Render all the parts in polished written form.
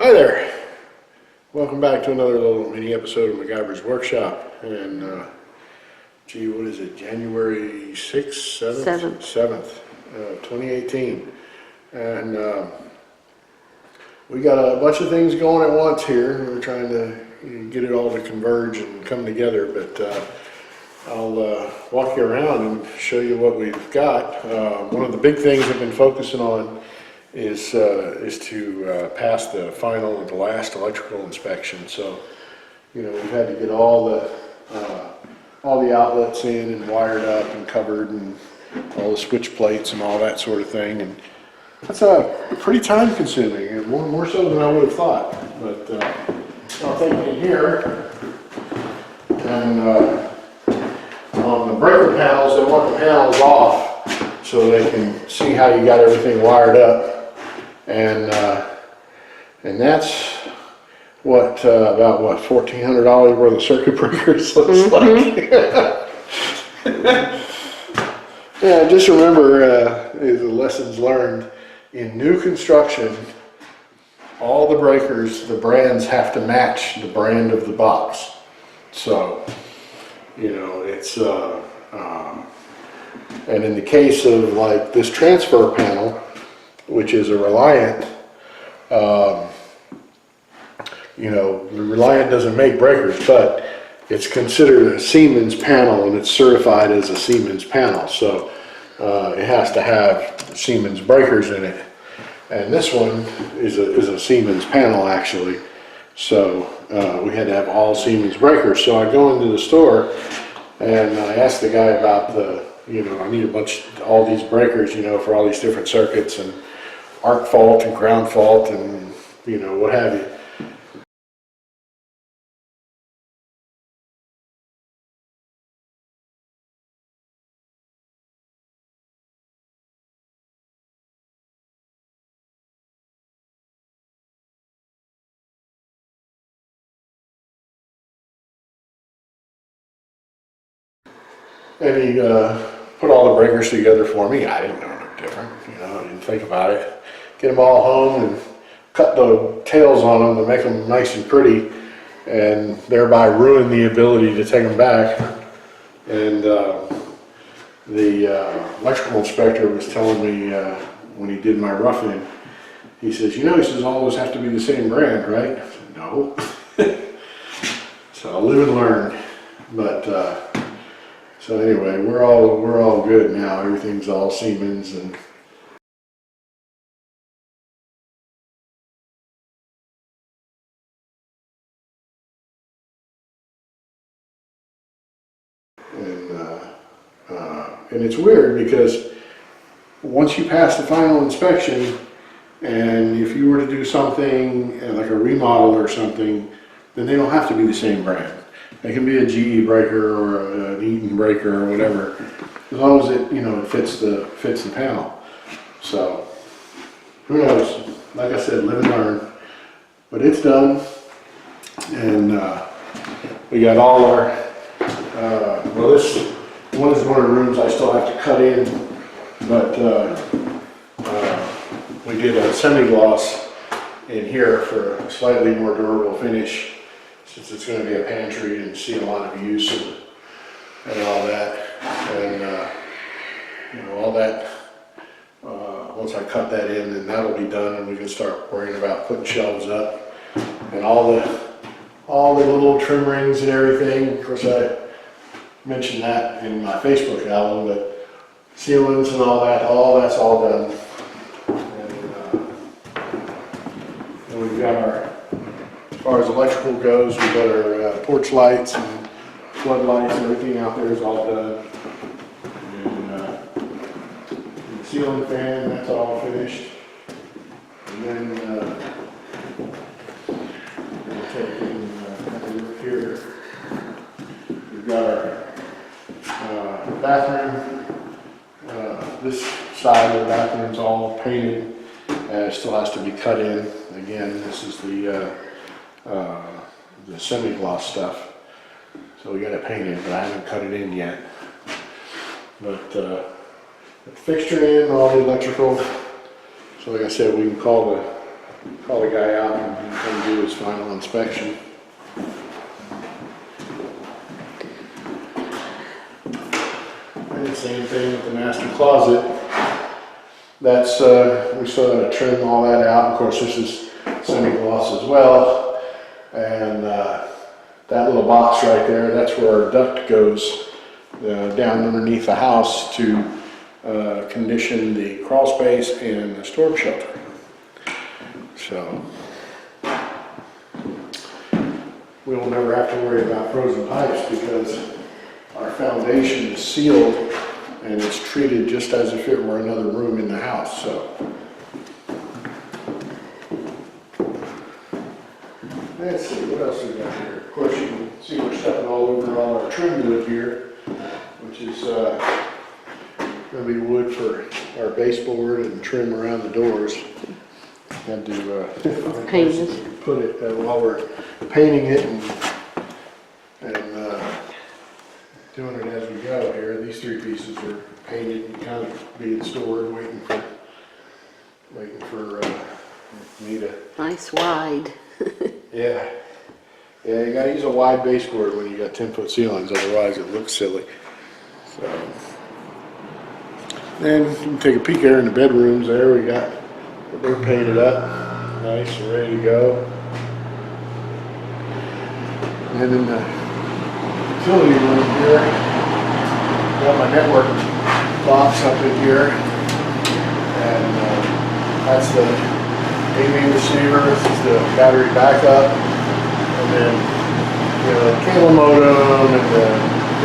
Hi there. Welcome back to another little mini episode of MacGyver's Workshop. And gee, what is it? January 6th, 7th, 2018. And we got a bunch of things going at once here. We're trying to get it all to converge and come together. But I'll walk you around and show you what we've got. One of the big things I've been focusing on is to pass the final and the last electrical inspection. So, you know, we've had to get all the outlets in and wired up and covered, and all the switch plates and all that sort of thing. And that's pretty time consuming, and more so than I would have thought. But I'll take it in here, and on the breaker panels, they want the panels off so they can see how you got everything wired up. And that's what about what $1,400 worth of circuit breakers looks like. Yeah, just remember the lessons learned in new construction. All the breakers, the brands have to match the brand of the box. So, you know, it's and in the case of like this transfer panel, which is a Reliant, you know, the Reliant doesn't make breakers, but it's considered a Siemens panel and it's certified as a Siemens panel. So it has to have Siemens breakers in it. And this one is a Siemens panel actually. So we had to have all Siemens breakers. So I go into the store and I asked the guy about I need all these breakers, you know, for all these different circuits and arc fault and ground fault and, you know, what have you. And he put all the breakers together for me. I didn't know no different, you know, I didn't think about it. Get them all home and cut the tails on them to make them nice and pretty, and thereby ruin the ability to take them back. And the electrical inspector was telling me when he did my roughing, he says, you know, he says, all those have to be the same brand, right? I said, no. So I'll live and learn. But so anyway, we're all good now. Everything's all Siemens, and and it's weird because once you pass the final inspection, and if you were to do something like a remodel or something, then they don't have to be the same brand. They can be a GE breaker or an Eaton breaker or whatever, as long as it, you know, it fits the panel. So who knows? Like I said, live and learn. But it's done, and we got all our. Well, this one is one of the rooms I still have to cut in, but we did a semi-gloss in here for a slightly more durable finish, since it's going to be a pantry and see a lot of use and all that. And you know, all that, once I cut that in, then that'll be done, and we can start worrying about putting shelves up and all the little trim rings and everything. Of course, I mentioned that in my Facebook album, but ceilings and all that's all done. And we've got as far as electrical goes, we've got our porch lights and floodlights and everything out there is all done. And the ceiling fan, that's all finished. And then we'll take in here. We've got our bathroom. This side of the bathroom is all painted. It still has to be cut in. Again, this is the semi-gloss stuff. So we got it painted, but I haven't cut it in yet. But the fixture in, all the electrical. So like I said, we can call call the guy out and come do his final inspection. And the same thing with the master closet. That's, we still gotta trim all that out. Of course, this is semi-gloss as well. And that little box right there, that's where our duct goes down underneath the house to condition the crawl space and the storm shelter. So we will never have to worry about frozen pipes because our foundation is sealed and it's treated just as if it were another room in the house. So let's see, what else we got here? Of course, you can see we're stepping all over all our trim wood here, which is going to be wood for our baseboard and trim around the doors. Had to paint it. Put it while we're painting it and doing it as we go here. These three pieces are painted and kind of being stored, waiting for me to. Nice wide. Yeah, you gotta use a wide baseboard when you got 10-foot ceilings, otherwise it looks silly. So, then you can take a peek there in the bedrooms. There we got, they're painted up, nice and ready to go. And in the utility room here, got my network box up in here, and that's the AV receiver. This is the battery backup, and then the cable modem and the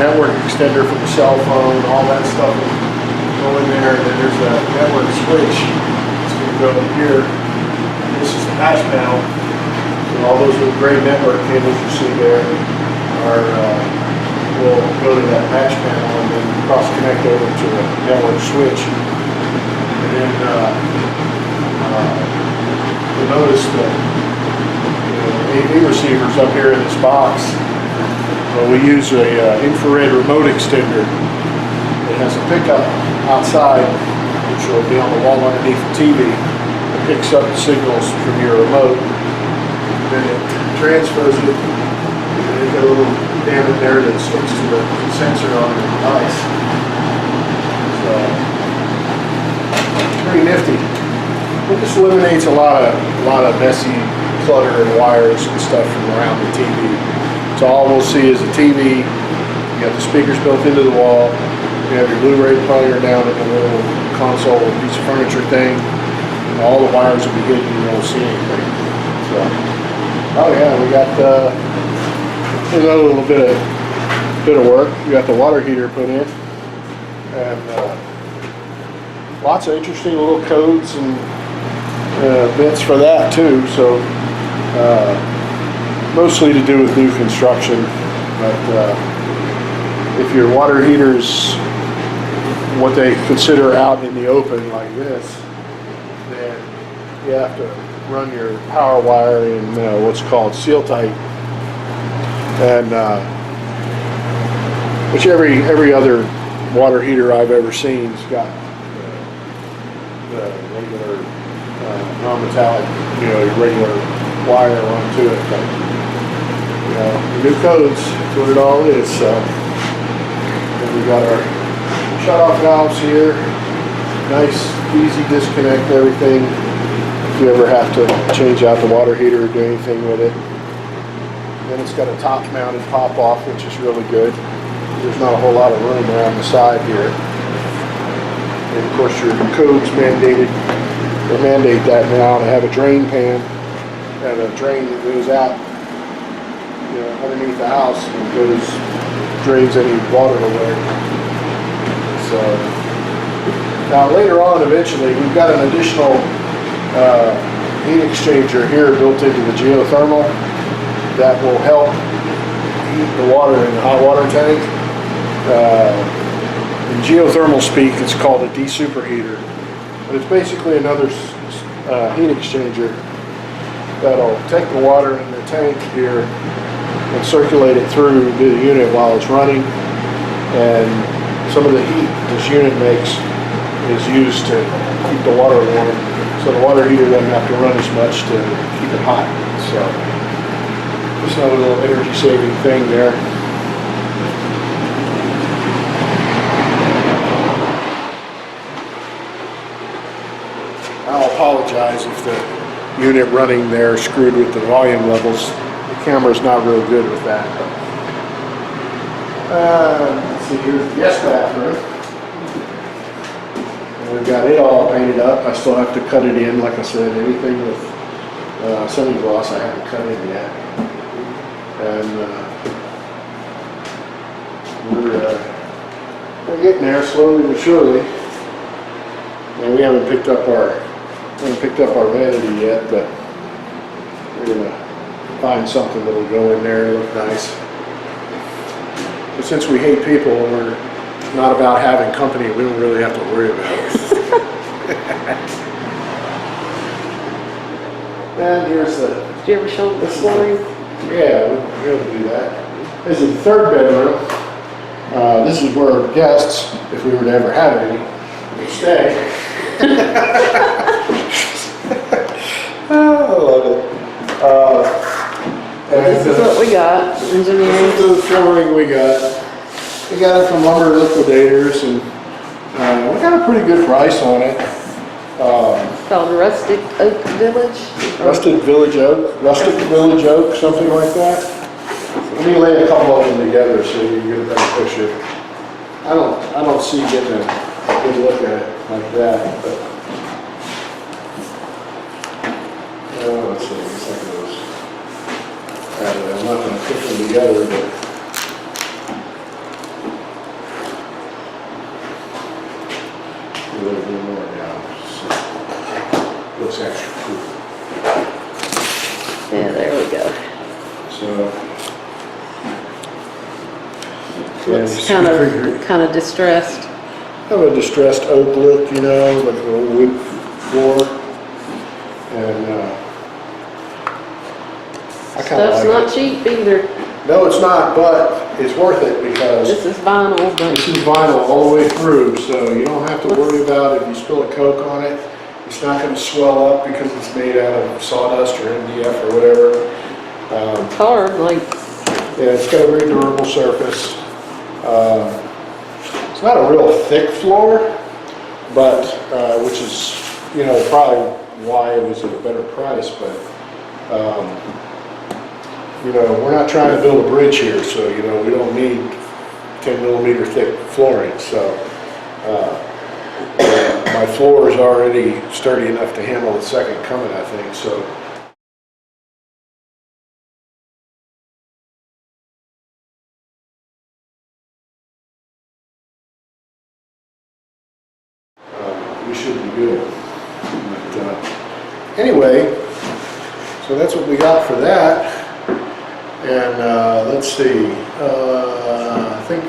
network extender for the cell phone. All that stuff will go in there, and then there's a network switch. It's going to go in here. And this is the patch panel. So all those little gray network cables you see there will go to that patch panel and then cross connect over to the network switch. And then you'll notice that AV receivers up here in this box. We use a infrared remote extender. It has a pickup outside, which will be on the wall underneath the TV. It picks up the signals from your remote. Then it transfers it. And you got a little dammit there that sticks to the sensor on the device. So it's pretty nifty. It just eliminates a lot of messy clutter and wires and stuff from around the TV. So all we'll see is the TV. You got the speakers built into the wall. You have your Blu-ray player down in the little console piece of furniture thing. And all the wires will be hidden. You won't see anything. So, oh yeah, we got another little bit of work. We got the water heater put in, and lots of interesting little codes and bits for that too. So mostly to do with new construction, but if your water heater's what they consider out in the open like this, then you have to run your power wire in what's called seal tight, and which every other water heater I've ever seen's got the regular non-metallic, your regular wire onto it. But, the new codes, that's what it all is. So then we got our shut-off valves here. Nice, easy disconnect, everything. If you ever have to change out the water heater or do anything with it. Then it's got a top-mounted pop-off, which is really good. There's not a whole lot of room around the side here. And of course, your codes mandated. They mandate that now to have a drain pan and a drain that goes out underneath the house and drains any water away. So now later on, eventually, we've got an additional heat exchanger here built into the geothermal that will help heat the water in the hot water tank. In geothermal speak, it's called a desuperheater, but it's basically another heat exchanger that'll take the water in the tank here and circulate it through the unit while it's running, and some of the heat this unit makes is used to keep the water warm. so the water heater doesn't have to run as much to keep it hot. So just another little energy saving thing there. I'll apologize if the unit running there screwed with the volume levels. The camera's not real good with that. Let's see, here's the guest bathroom. And we've got it all painted up. I still have to cut it in. Like I said, anything with semi-gloss I haven't cut in yet. And we're getting there slowly but surely. And we haven't picked up our vanity yet, but we're gonna find something that'll go in there and look nice. But since we hate people and we're not about having company, we don't really have to worry about it. And here's the... Did you ever show them the flooring? Yeah, we'll be able to do that. This is the third bedroom. This is where our guests, if we were to ever have any, would stay. Oh, I love it. This is what we got, engineering. This is the flooring we got. We got it from Lumber Liquidators, and we got a pretty good price on it. It's called Rustic Oak Village. Rustic Village Oak, something like that. Let me lay a couple of them together so you can get a better picture. I don't see getting a good look at it like that, but let's see, it's like those. I'm not going to put them together, but a little bit more down. So, looks extra cool. Yeah, there we go. So. Looks kind of distressed. Have a distressed oak look, you know, like a little wood floor. And I kind of Stuff's like not it. cheap either. No, it's not, but it's worth it because This is vinyl, but this is vinyl all the way through, so you don't have to worry about if you spill a Coke on it. It's not going to swell up because it's made out of sawdust or MDF or whatever. it's hard, like, Yeah, it's got a very durable surface. It's not a real thick floor, but which is, you know, probably why it was at a better price. But you know, we're not trying to build a bridge here, so you know we don't need 10mm thick flooring. So my floor is already sturdy enough to handle the second coming, I think. So. We should be good. But, anyway, so that's what we got for that. And let's see. I think.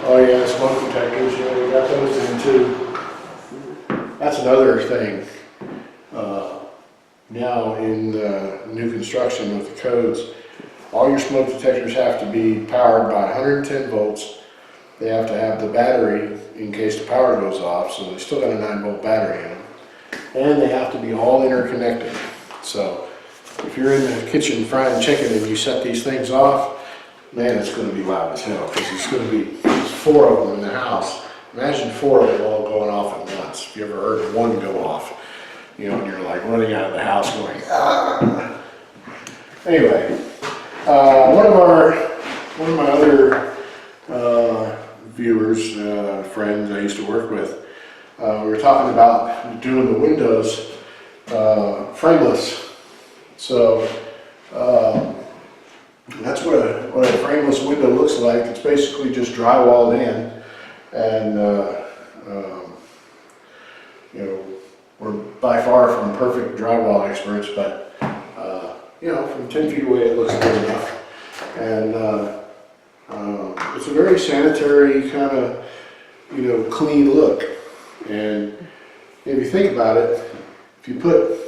Oh yeah, smoke detectors. Yeah, we got those in too. That's another thing. Now in new construction with the codes, all your smoke detectors have to be powered by 110 volts. They have to have the battery in case the power goes off, so they still got a 9-volt battery in them. And they have to be all interconnected. So if you're in the kitchen frying chicken and you set these things off, man, it's going to be loud as hell because it's going to be, there's 4 of them in the house. Imagine 4 of them all going off at once. If you ever heard one go off, you know, and you're like running out of the house going, ah. Anyway, one of my other viewers, friends I used to work with, we were talking about doing the windows frameless. So that's what a frameless window looks like. It's basically just drywalled in, and you know, we're by far from perfect drywall experts, but you know, from 10 feet away it looks good enough. And it's a very sanitary kind of, you know, clean look. And if you think about it, if you put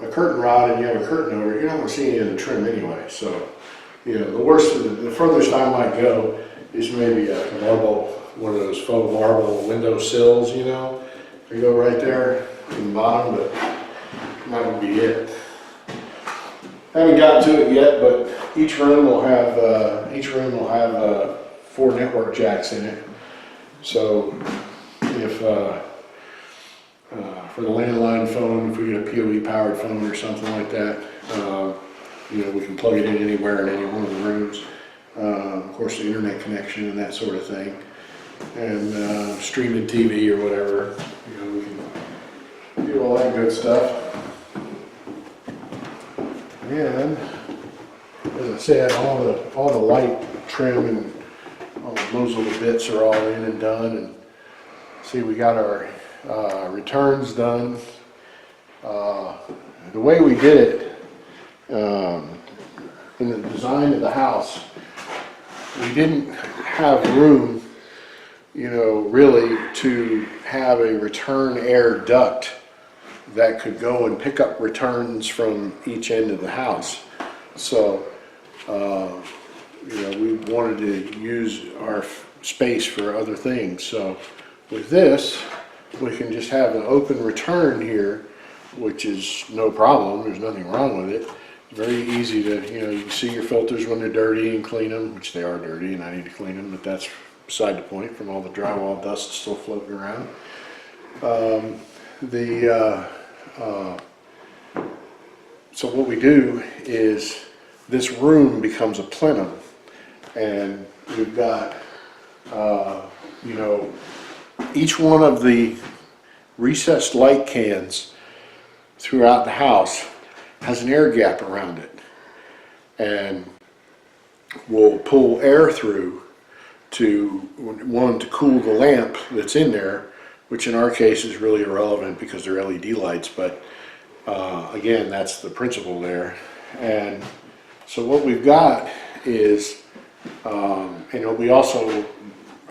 a curtain rod and you have a curtain over it, you're not going to see any of the trim anyway. So, you know, the furthest I might go is maybe a marble, one of those faux marble window sills, you know. You go right there, in the bottom, but that would be it. Haven't got to it yet, but each room will have 4 network jacks in it. So if for the landline phone, if we get a PoE powered phone or something like that, you know, we can plug it in anywhere in any one of the rooms. Of course, the internet connection and that sort of thing, and streaming TV or whatever. You know, we can do all that good stuff. And as I said, all the light trim and all those little bits are all in and done. And see, we got our returns done. The way we did it in the design of the house, we didn't have room, you know, really to have a return air duct that could go and pick up returns from each end of the house. So, you know, we wanted to use our space for other things. So with this, we can just have an open return here, which is no problem. There's nothing wrong with it. Very easy to, you know, you can see your filters when they're dirty and clean them, which they are dirty and I need to clean them, but that's beside the point from all the drywall dust still floating around. So what we do is this room becomes a plenum, and we've got, you know, each one of the recessed light cans throughout the house has an air gap around it, and we'll pull air through to cool the lamp that's in there, which in our case is really irrelevant because they're LED lights, but again, that's the principle there. And so what we've got is, and we also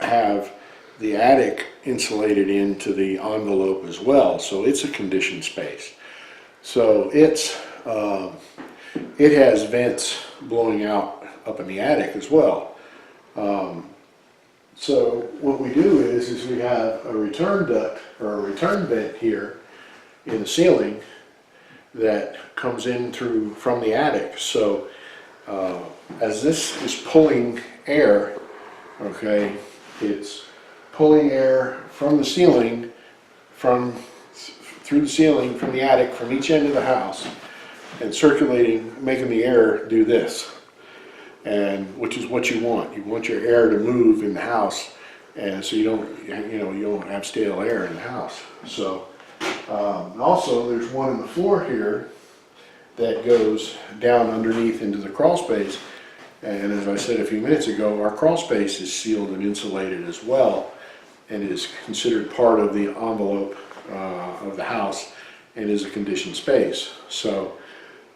have the attic insulated into the envelope as well, so it's a conditioned space. So it has vents blowing out up in the attic as well. So what we do is we have a return duct or a return vent here in the ceiling that comes in from the attic. So as this is pulling air, okay, it's pulling air from the ceiling, through the ceiling from the attic, from each end of the house, and circulating, making the air do this, and which is what you want. You want your air to move in the house, and so you don't have stale air in the house. So also there's one in the floor here that goes down underneath into the crawl space, and as I said a few minutes ago, our crawl space is sealed and insulated as well, and is considered part of the envelope of the house and is a conditioned space. So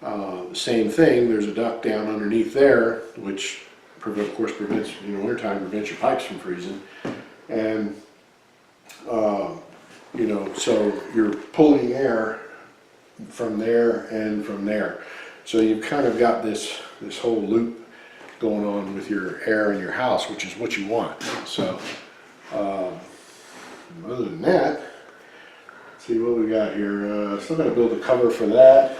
the same thing, there's a duct down underneath there, which of course prevents, wintertime prevents your pipes from freezing. And so you're pulling air from there and from there. So you've kind of got this whole loop going on with your air in your house, which is what you want. So other than that, let's see what we got here. Still got to build a cover for that.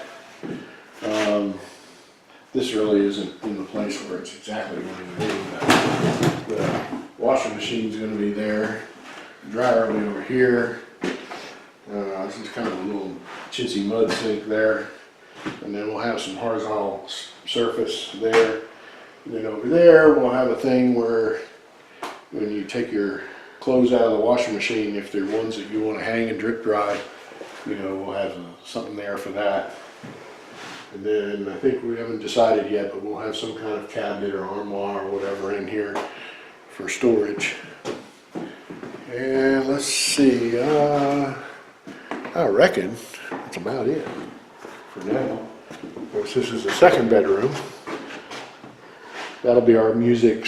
This really isn't in the place where it's exactly going to be. The washing machine's going to be there. The dryer will be over here. This is kind of a little chintzy mud sink there. And then we'll have some horizontal surface there. And then over there we'll have a thing where when you take your clothes out of the washing machine, if they're ones that you want to hang and drip dry, we'll have something there for that. And then I think we haven't decided yet, but we'll have some kind of cabinet or armoire or whatever in here for storage. And let's see, I reckon that's about it for now. Of course, this is the second bedroom. That'll be my music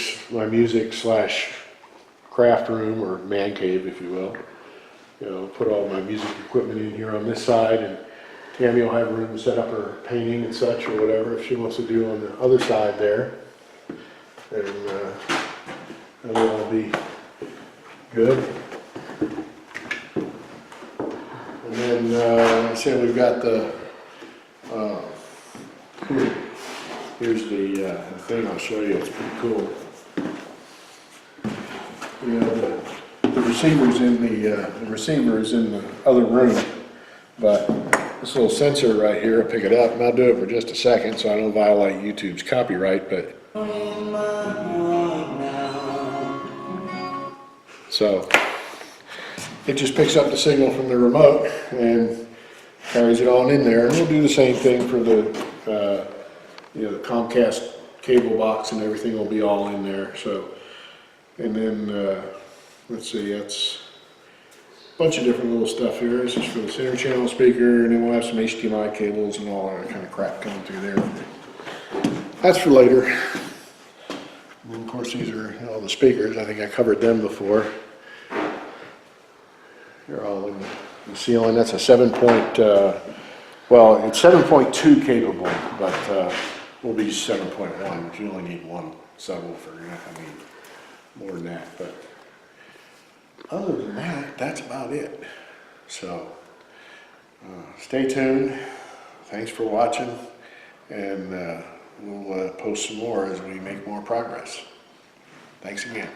/ craft room, or man cave, if you will. Put all my music equipment in here on this side, and Tammy will have room to set up her painting and such, or whatever, if she wants to do on the other side there. And that'll all be good. And then And like I said, we've got the, here's the thing I'll show you, it's pretty cool. You know, the receiver's in the receiver is in the other room, but this little sensor right here, I'll pick it up, and I'll do it for just a second so I don't violate YouTube's copyright, but. So, it just picks up the signal from the remote and carries it on in there, and we'll do the same thing for the, you know, the Comcast cable box and everything will be all in there, so. And then, let's see, that's a bunch of different little stuff here. This is for the center channel speaker, and then we'll have some HDMI cables and all that kind of crap coming through there. That's for later. And then, of course, these are all the speakers. I think I covered them before. They're all in the ceiling. That's a 7-point, well, it's 7.2 capable, but will be 7.1, but you only need one subwoofer. I mean, more than that, but other than that, that's about it. So, stay tuned. Thanks for watching, and we'll post some more as we make more progress. Thanks again.